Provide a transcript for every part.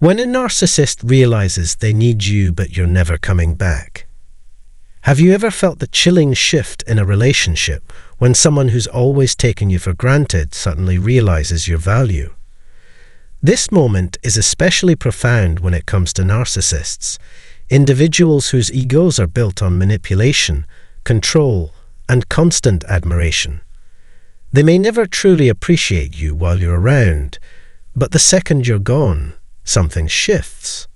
When a narcissist realizes they need you but you're never coming back. Have you ever felt the chilling shift in a relationship when someone who's always taken you for granted suddenly realizes your value? This moment is especially profound when it comes to narcissists, individuals whose egos are built on manipulation, control, and constant admiration. They may never truly appreciate you while you're around, but the second you're gone, something shifts.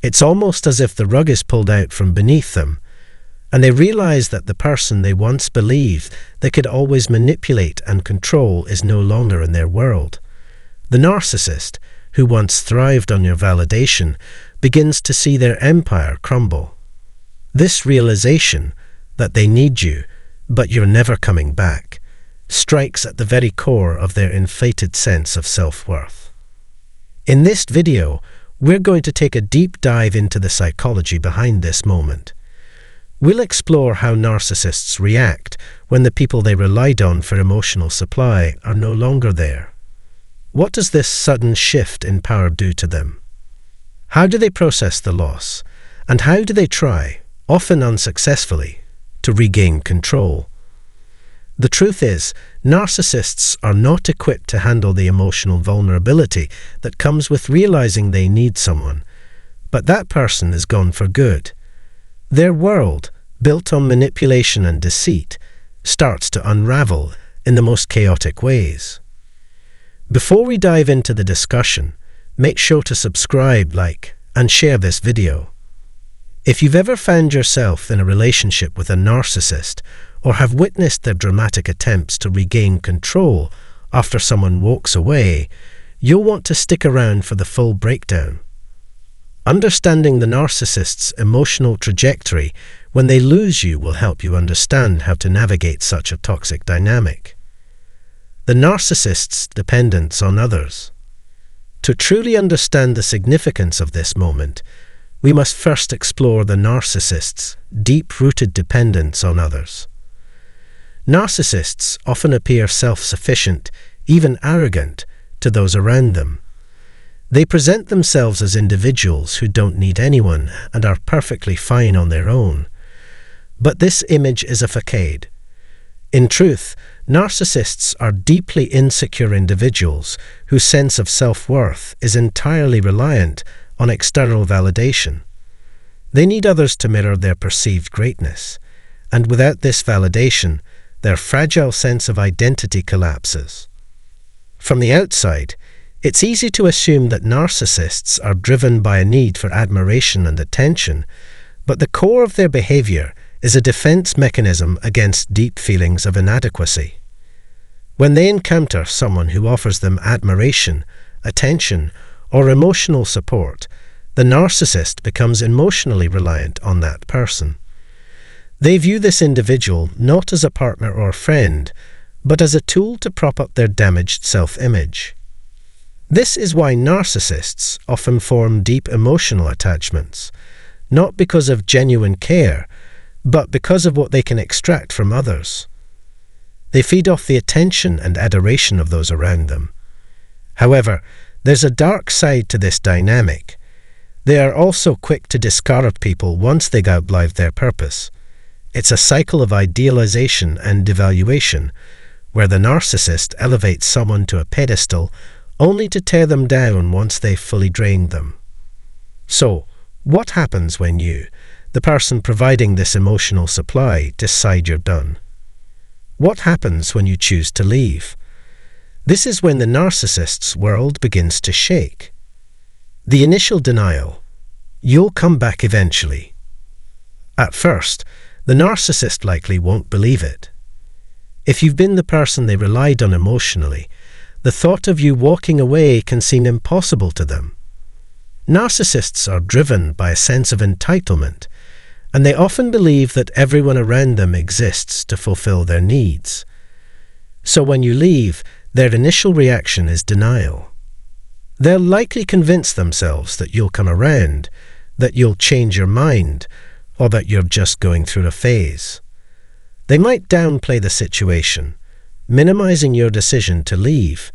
It's almost as if the rug is pulled out from beneath them, and they realize that the person they once believed they could always manipulate and control is no longer in their world. The narcissist, who once thrived on your validation, begins to see their empire crumble. This realization that they need you, but you're never coming back, strikes at the very core of their inflated sense of self-worth. In this video, we're going to take a deep dive into the psychology behind this moment. We'll explore how narcissists react when the people they relied on for emotional supply are no longer there. What does this sudden shift in power do to them? How do they process the loss? And how do they try, often unsuccessfully, to regain control? The truth is, narcissists are not equipped to handle the emotional vulnerability that comes with realizing they need someone, but that person is gone for good. Their world, built on manipulation and deceit, starts to unravel in the most chaotic ways. Before we dive into the discussion, make sure to subscribe, like, and share this video. If you've ever found yourself in a relationship with a narcissist, or have witnessed their dramatic attempts to regain control after someone walks away, you'll want to stick around for the full breakdown. Understanding the narcissist's emotional trajectory when they lose you will help you understand how to navigate such a toxic dynamic. The narcissist's dependence on others. To truly understand the significance of this moment, we must first explore the narcissist's deep-rooted dependence on others. Narcissists often appear self-sufficient, even arrogant, to those around them. They present themselves as individuals who don't need anyone and are perfectly fine on their own. But this image is a facade. In truth, narcissists are deeply insecure individuals whose sense of self-worth is entirely reliant on external validation. They need others to mirror their perceived greatness, and without this validation, their fragile sense of identity collapses. From the outside, it's easy to assume that narcissists are driven by a need for admiration and attention, but the core of their behavior is a defense mechanism against deep feelings of inadequacy. When they encounter someone who offers them admiration, attention, or emotional support, the narcissist becomes emotionally reliant on that person. They view this individual not as a partner or friend, but as a tool to prop up their damaged self-image. This is why narcissists often form deep emotional attachments, not because of genuine care, but because of what they can extract from others. They feed off the attention and adoration of those around them. However, there's a dark side to this dynamic. They are also quick to discard people once they've outlived their purpose. It's a cycle of idealization and devaluation, where the narcissist elevates someone to a pedestal only to tear them down once they've fully drained them. So, what happens when you, the person providing this emotional supply, decide you're done? What happens when you choose to leave? This is when the narcissist's world begins to shake. The initial denial. You'll come back eventually. At first, the narcissist likely won't believe it. If you've been the person they relied on emotionally, the thought of you walking away can seem impossible to them. Narcissists are driven by a sense of entitlement, and they often believe that everyone around them exists to fulfill their needs. So when you leave, their initial reaction is denial. They'll likely convince themselves that you'll come around, that you'll change your mind, or that you're just going through a phase. They might downplay the situation, minimizing your decision to leave,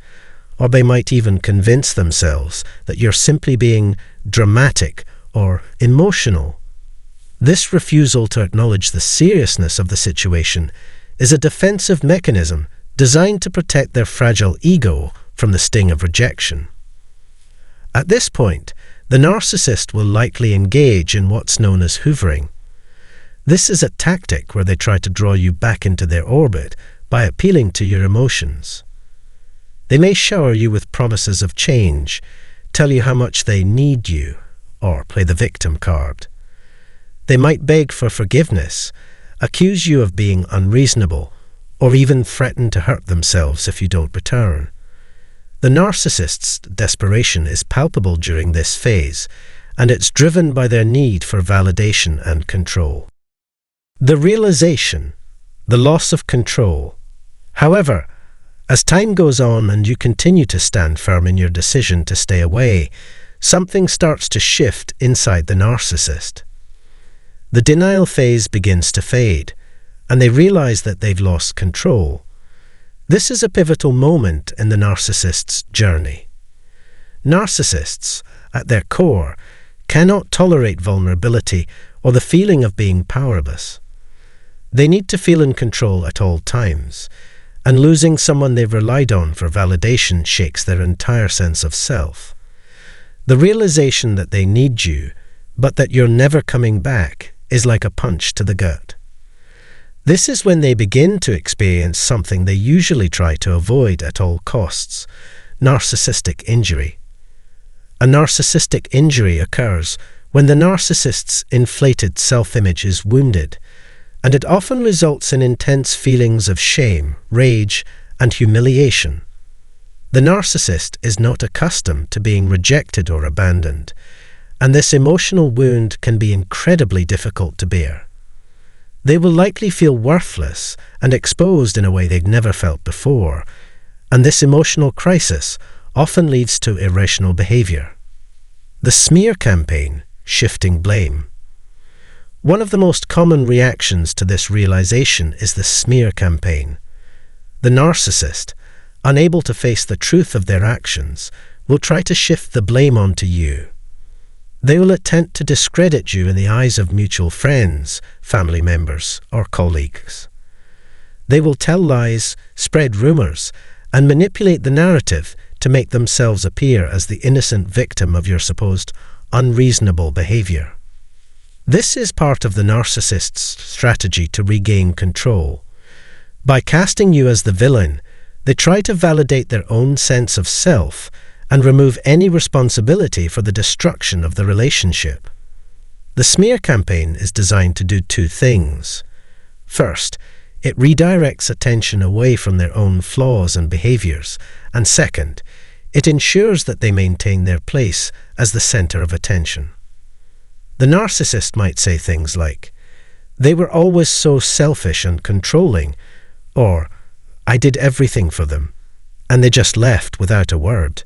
or they might even convince themselves that you're simply being dramatic or emotional. This refusal to acknowledge the seriousness of the situation is a defensive mechanism designed to protect their fragile ego from the sting of rejection. At this point, the narcissist will likely engage in what's known as hoovering. This is a tactic where they try to draw you back into their orbit by appealing to your emotions. They may shower you with promises of change, tell you how much they need you, or play the victim card. They might beg for forgiveness, accuse you of being unreasonable, or even threaten to hurt themselves if you don't return. The narcissist's desperation is palpable during this phase, and it's driven by their need for validation and control. The realization, the loss of control. However, as time goes on and you continue to stand firm in your decision to stay away, something starts to shift inside the narcissist. The denial phase begins to fade, and they realize that they've lost control. This is a pivotal moment in the narcissist's journey. Narcissists, at their core, cannot tolerate vulnerability or the feeling of being powerless. They need to feel in control at all times, and losing someone they've relied on for validation shakes their entire sense of self. The realization that they need you, but that you're never coming back, is like a punch to the gut. This is when they begin to experience something they usually try to avoid at all costs: narcissistic injury. A narcissistic injury occurs when the narcissist's inflated self-image is wounded, and it often results in intense feelings of shame, rage, and humiliation. The narcissist is not accustomed to being rejected or abandoned, and this emotional wound can be incredibly difficult to bear. They will likely feel worthless and exposed in a way they've never felt before, and this emotional crisis often leads to irrational behavior. The smear campaign, shifting blame. One of the most common reactions to this realization is the smear campaign. The narcissist, unable to face the truth of their actions, will try to shift the blame onto you. They will attempt to discredit you in the eyes of mutual friends, family members, or colleagues. They will tell lies, spread rumors, and manipulate the narrative to make themselves appear as the innocent victim of your supposed unreasonable behavior. This is part of the narcissist's strategy to regain control. By casting you as the villain, they try to validate their own sense of self and remove any responsibility for the destruction of the relationship. The smear campaign is designed to do two things. First, it redirects attention away from their own flaws and behaviors, and second, it ensures that they maintain their place as the center of attention. The narcissist might say things like, "They were always so selfish and controlling," or "I did everything for them, and they just left without a word."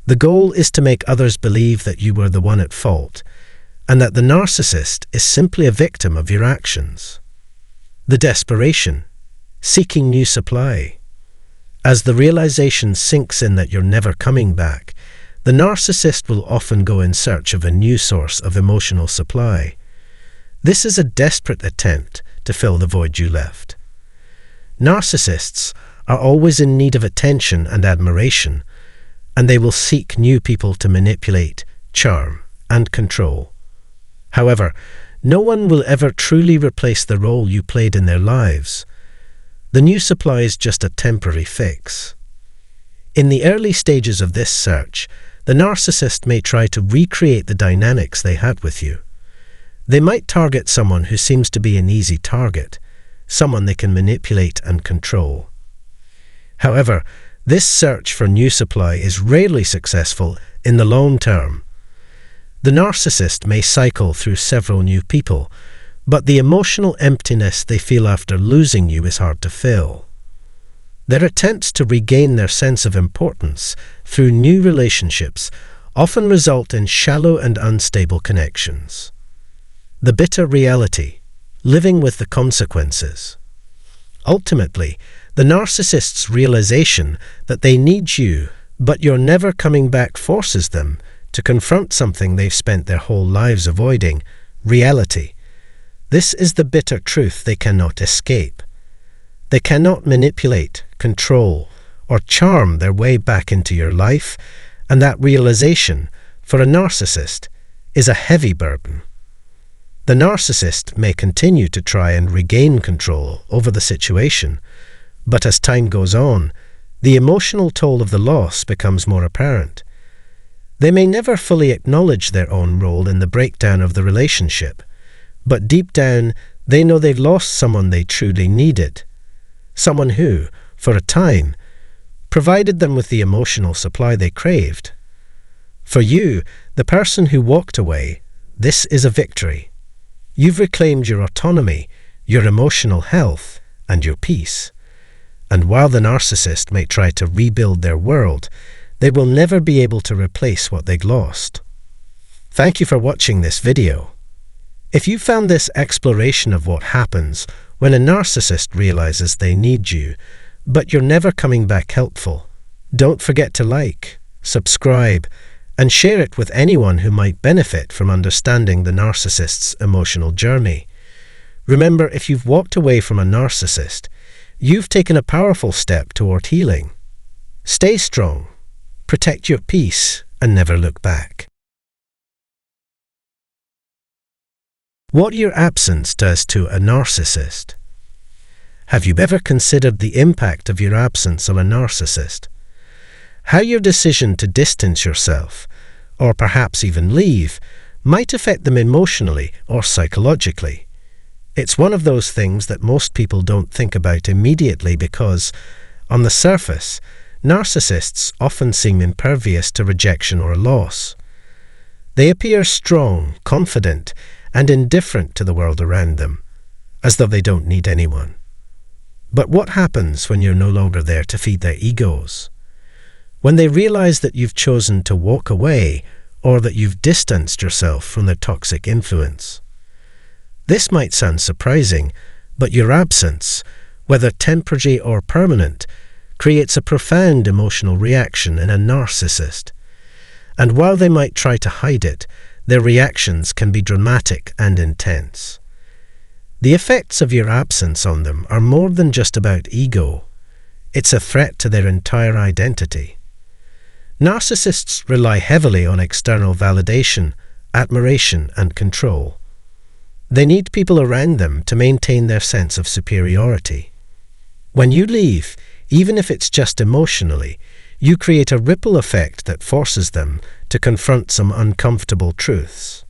The goal is to make others believe that you were the one at fault, and that the narcissist is simply a victim of your actions. The desperation, seeking new supply. As the realization sinks in that you're never coming back, the narcissist will often go in search of a new source of emotional supply. This is a desperate attempt to fill the void you left. Narcissists are always in need of attention and admiration, and they will seek new people to manipulate, charm, and control. However, no one will ever truly replace the role you played in their lives. The new supply is just a temporary fix. In the early stages of this search, the narcissist may try to recreate the dynamics they had with you. They might target someone who seems to be an easy target, someone they can manipulate and control. However, this search for new supply is rarely successful in the long term. The narcissist may cycle through several new people, but the emotional emptiness they feel after losing you is hard to fill. Their attempts to regain their sense of importance through new relationships often result in shallow and unstable connections. The bitter reality, living with the consequences. Ultimately, the narcissist's realization that they need you, But your never coming back forces them to confront something they've spent their whole lives avoiding: reality. This is the bitter truth they cannot escape. They cannot manipulate, control, or charm their way back into your life, and that realization, for a narcissist, is a heavy burden. The narcissist may continue to try and regain control over the situation, but as time goes on, the emotional toll of the loss becomes more apparent. They may never fully acknowledge their own role in the breakdown of the relationship, but deep down they know they've lost someone they truly needed, someone who, for a time, provided them with the emotional supply they craved. For you, the person who walked away, this is a victory. You've reclaimed your autonomy, your emotional health, and your peace. And while the narcissist may try to rebuild their world, they will never be able to replace what they've lost. Thank you for watching this video. If you found this exploration of what happens when a narcissist realizes they need you, but you're never coming back helpful, don't forget to like, subscribe, and share it with anyone who might benefit from understanding the narcissist's emotional journey. Remember, if you've walked away from a narcissist, you've taken a powerful step toward healing. Stay strong, protect your peace, and never look back. What your absence does to a narcissist. Have you ever considered the impact of your absence on a narcissist? How your decision to distance yourself, or perhaps even leave, might affect them emotionally or psychologically. It's one of those things that most people don't think about immediately because, on the surface, narcissists often seem impervious to rejection or loss. They appear strong, confident, and indifferent to the world around them, as though they don't need anyone. But what happens when you're no longer there to feed their egos? When they realize that you've chosen to walk away or that you've distanced yourself from their toxic influence? This might sound surprising, but your absence, whether temporary or permanent, creates a profound emotional reaction in a narcissist. And while they might try to hide it, their reactions can be dramatic and intense. The effects of your absence on them are more than just about ego. It's a threat to their entire identity. Narcissists rely heavily on external validation, admiration, and control. They need people around them to maintain their sense of superiority. When you leave, even if it's just emotionally, you create a ripple effect that forces them to confront some uncomfortable truths.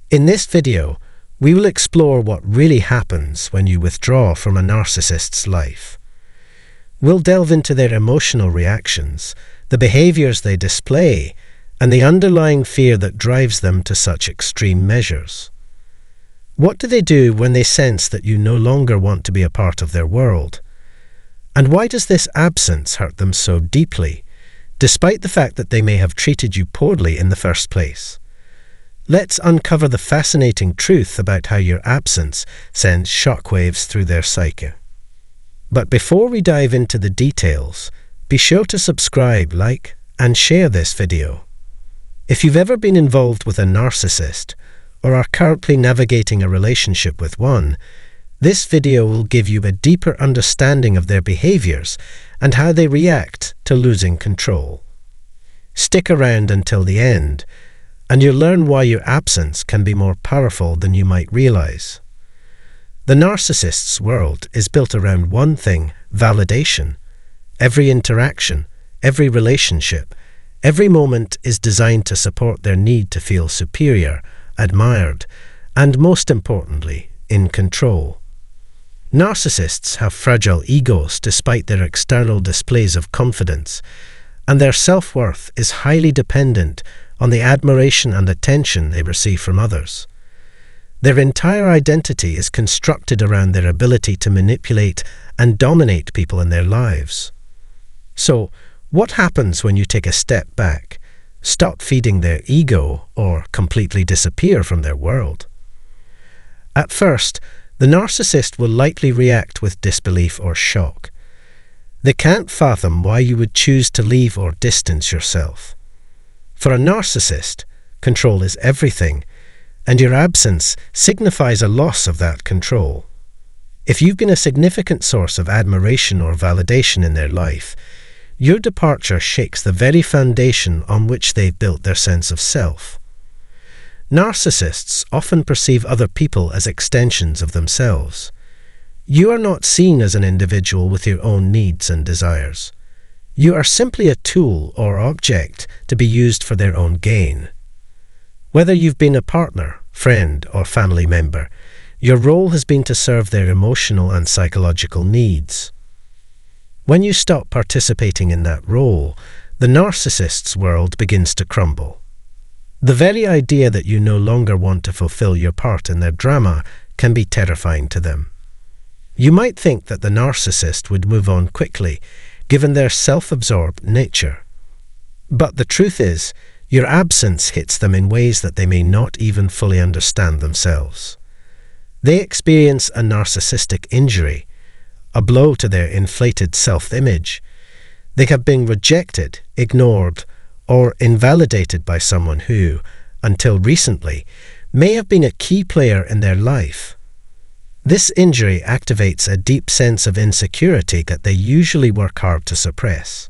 In this video, we will explore what really happens when you withdraw from a narcissist's life. We'll delve into their emotional reactions, the behaviors they display, and the underlying fear that drives them to such extreme measures. What do they do when they sense that you no longer want to be a part of their world? And why does this absence hurt them so deeply, despite the fact that they may have treated you poorly in the first place? Let's uncover the fascinating truth about how your absence sends shockwaves through their psyche. But before we dive into the details, be sure to subscribe, like, and share this video. If you've ever been involved with a narcissist, or are currently navigating a relationship with one, this video will give you a deeper understanding of their behaviors and how they react to losing control. Stick around until the end, and you'll learn why your absence can be more powerful than you might realize. The narcissist's world is built around one thing: validation. Every interaction, every relationship, every moment is designed to support their need to feel superior, admired, and most importantly, in control. Narcissists have fragile egos despite their external displays of confidence, and their self-worth is highly dependent on the admiration and attention they receive from others. Their entire identity is constructed around their ability to manipulate and dominate people in their lives. So, what happens when you take a step back, stop feeding their ego, or completely disappear from their world? At first, the narcissist will likely react with disbelief or shock. They can't fathom why you would choose to leave or distance yourself. For a narcissist, control is everything, and your absence signifies a loss of that control. If you've been a significant source of admiration or validation in their life, your departure shakes the very foundation on which they've built their sense of self. Narcissists often perceive other people as extensions of themselves. You are not seen as an individual with your own needs and desires. You are simply a tool or object to be used for their own gain. Whether you've been a partner, friend, or family member, your role has been to serve their emotional and psychological needs. When you stop participating in that role, the narcissist's world begins to crumble. The very idea that you no longer want to fulfill your part in their drama can be terrifying to them. You might think that the narcissist would move on quickly, given their self-absorbed nature. But the truth is, your absence hits them in ways that they may not even fully understand themselves. They experience a narcissistic injury, a blow to their inflated self-image. They have been rejected, ignored, or invalidated by someone who, until recently, may have been a key player in their life. This injury activates a deep sense of insecurity that they usually work hard to suppress.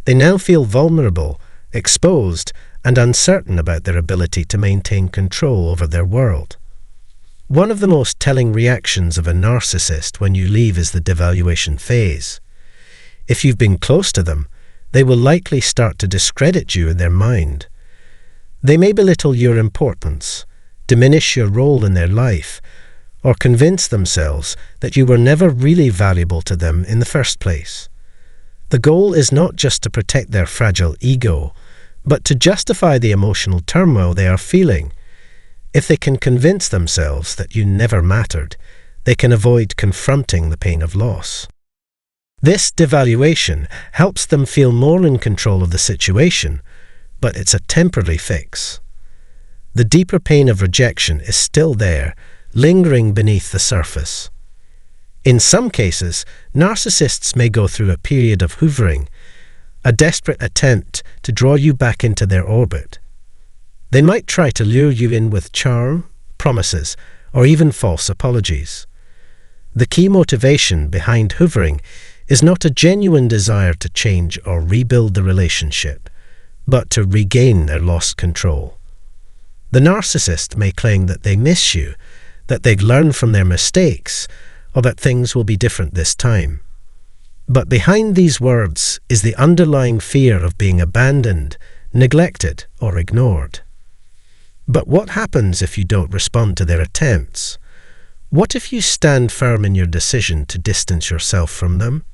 They now feel vulnerable, exposed, and uncertain about their ability to maintain control over their world. One of the most telling reactions of a narcissist when you leave is the devaluation phase. If you've been close to them, they will likely start to discredit you in their mind. They may belittle your importance, diminish your role in their life, or convince themselves that you were never really valuable to them in the first place. The goal is not just to protect their fragile ego, but to justify the emotional turmoil they are feeling. If they can convince themselves that you never mattered, they can avoid confronting the pain of loss. This devaluation helps them feel more in control of the situation, but it's a temporary fix. The deeper pain of rejection is still there, lingering beneath the surface. In some cases, narcissists may go through a period of hoovering, a desperate attempt to draw you back into their orbit. They might try to lure you in with charm, promises, or even false apologies. The key motivation behind hoovering is not a genuine desire to change or rebuild the relationship, but to regain their lost control. The narcissist may claim that they miss you, that they'd learn from their mistakes, or that things will be different this time. But behind these words is the underlying fear of being abandoned, neglected, or ignored. But what happens if you don't respond to their attempts? What if you stand firm in your decision to distance yourself from them?